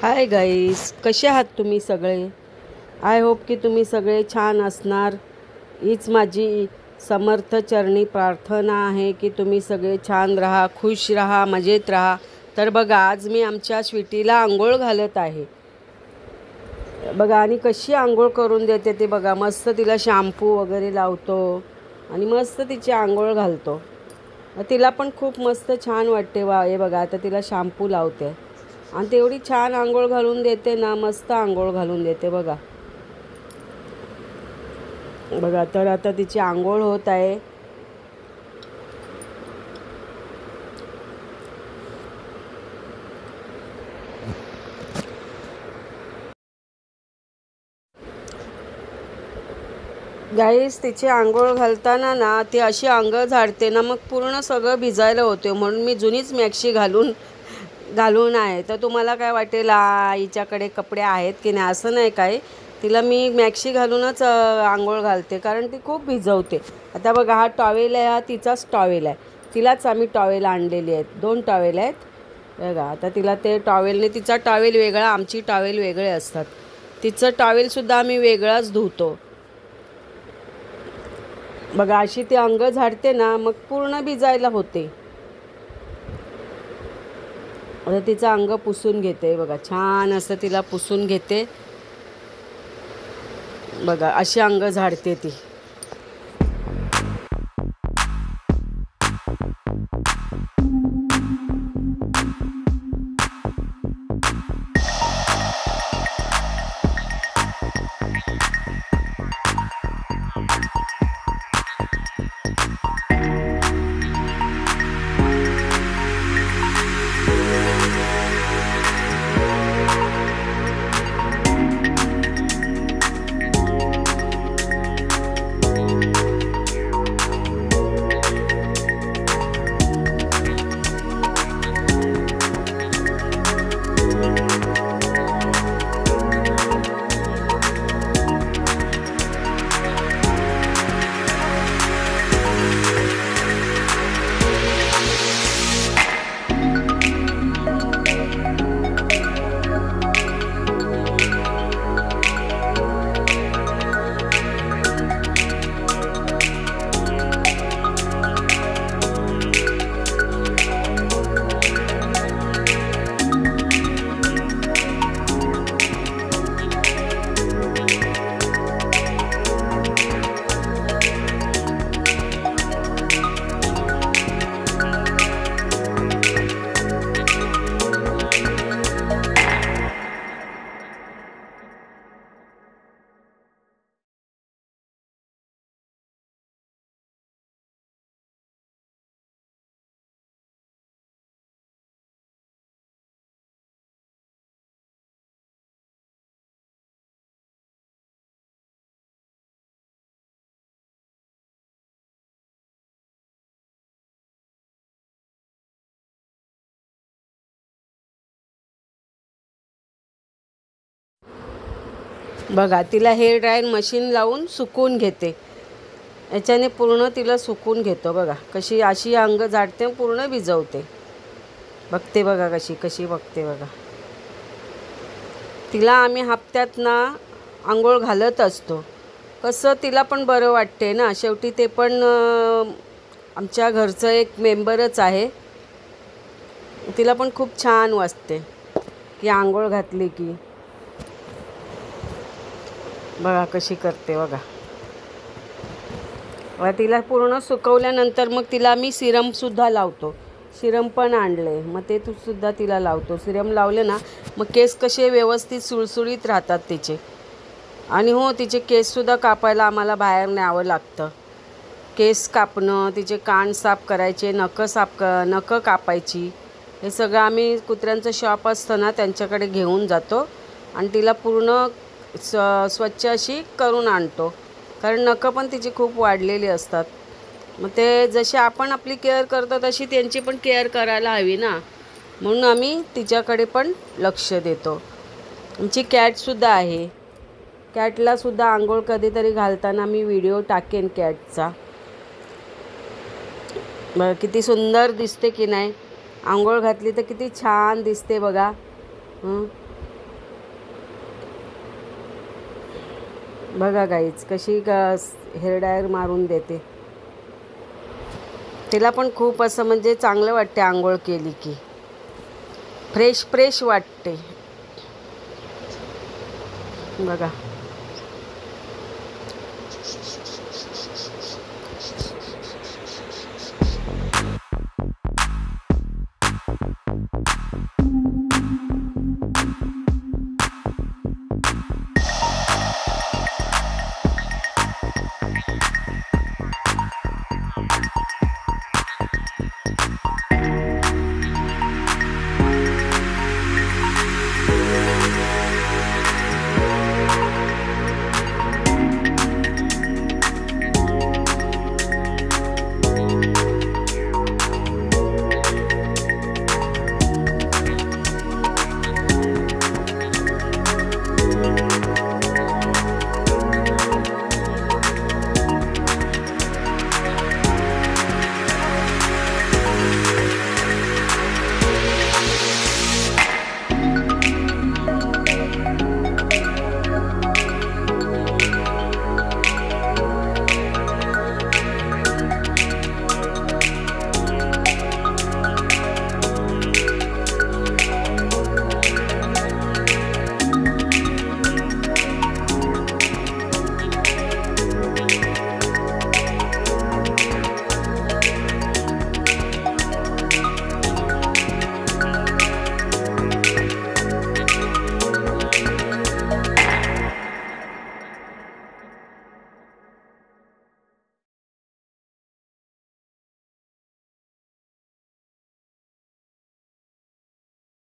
Hi guys, कसे आहात तुम्ही सगळे? आय होप की तुम्ही सगळे छान असणार. हीच माझी समर्थ चरणी प्रार्थना आहे की तुम्ही सगळे छान राहा, खुश राहा, मजेत राहा. तर बघा, आज मी आमच्या स्वीटीला आंघोळ घालत आहे. बघा, आणि कशी आंघोळ करून देते ते बघा. मस्त तिला शॅम्पू वगैरे लावतो आणि मस्त तिची आंघोळ घालतो. तिला पण खूप मस्त छान वाटते. वा, हे बघा, आता तिला शॅम्पू लावते आणि तेवढी छान आंघोळ घालून देते ना, मस्त आंघोळ घालून देते बघा. बघा, तर आता तिची आंघोळ होत आहे. गाईस, तिची आंघोळ घालताना ना ती अशी अंग झाडते ना, मग पूर्ण सगळं भिजायला होते. म्हणून मी जुनीच मॅक्सी घालून आहे. तर तुम्हाला काय वाटेल, हिच्याकडे कपडे आहेत की नाही, असं नाही काय. तिला मी मॅक्सी घालूनच आंघोळ घालते, कारण ती खूप भिजवते. आता बघा, हा टॉवेल आहे, हा तिचाच टॉवेल आहे. तिलाच आम्ही टॉवेल आणलेली आहेत, 2 टॉवेल आहेत बघा. आता तिला ते टॉवेलने, तिचा टॉवेल वेगळा, आमची टॉवेल वेगळे असतात. तिचं टॉवेलसुद्धा आम्ही वेगळाच धुतो बघा. अशी ती अंग झाडते ना, मग पूर्ण भिजायला होते. आता तिचं अंग पुसून घेते बघा, छान असं तिला पुसून घेते बघा. अशी अंग झाडते ती. बघा, तिला हेअर ड्रायर मशीन लावून सुकवून घेते. याच्याने पूर्ण तिला सुकवून घेतो बघा. कशी अशी अंग झाडते, पूर्ण भिजवते. बघते बघा, कशी बघते बघा. तिला आम्ही हप्त्यात ना आंघोळ घालत असतो. कसं तिला पण बरं वाटते ना, शेवटी ते पण आमच्या घरचं एक मेंबरच आहे. तिला पण खूप छान वाटते की आंघोळ घातली की. बघा कशी करते बघा. तिला पूर्ण सुकवल्यानंतर मग तिला मी सिरमसुद्धा लावतो. सिरम पण आणले, मग ते सुद्धा तिला लावतो. सिरम लावले ना, मग केस कसे व्यवस्थित सुळसुळीत राहतात तिचे. आणि हो, तिचे केससुद्धा कापायला आम्हाला बाहेर न्यावं लागतं. केस कापणं, तिचे कान साफ करायचे, नखं कापायची, हे सगळं आम्ही, कुत्र्यांचं शॉप असतं ना, त्यांच्याकडे घेऊन जातो आणि तिला पूर्ण स्वच्छ अशी करून आणतो. कारण नखं पण तिची खूप वाढलेली असतात. मग ते जशी आपण आपली केअर करतो तशी त्यांची पण केअर करायला हवी ना, म्हणून आम्ही तिच्याकडे पण लक्ष देतो. आमची कॅटसुद्धा आहे. कॅटलासुद्धा आंघोळ कधीतरी घालताना मी व्हिडिओ टाकेन कॅटचा. बघा किती सुंदर दिसते की नाही. आंघोळ घातली तर किती छान दिसते बघा. बघा गाईच कशी हेअर ड्रायर मारून देते. तिला पण खूप असं म्हणजे चांगलं वाटते आंघोळ केली की, फ्रेश फ्रेश वाटते. बघा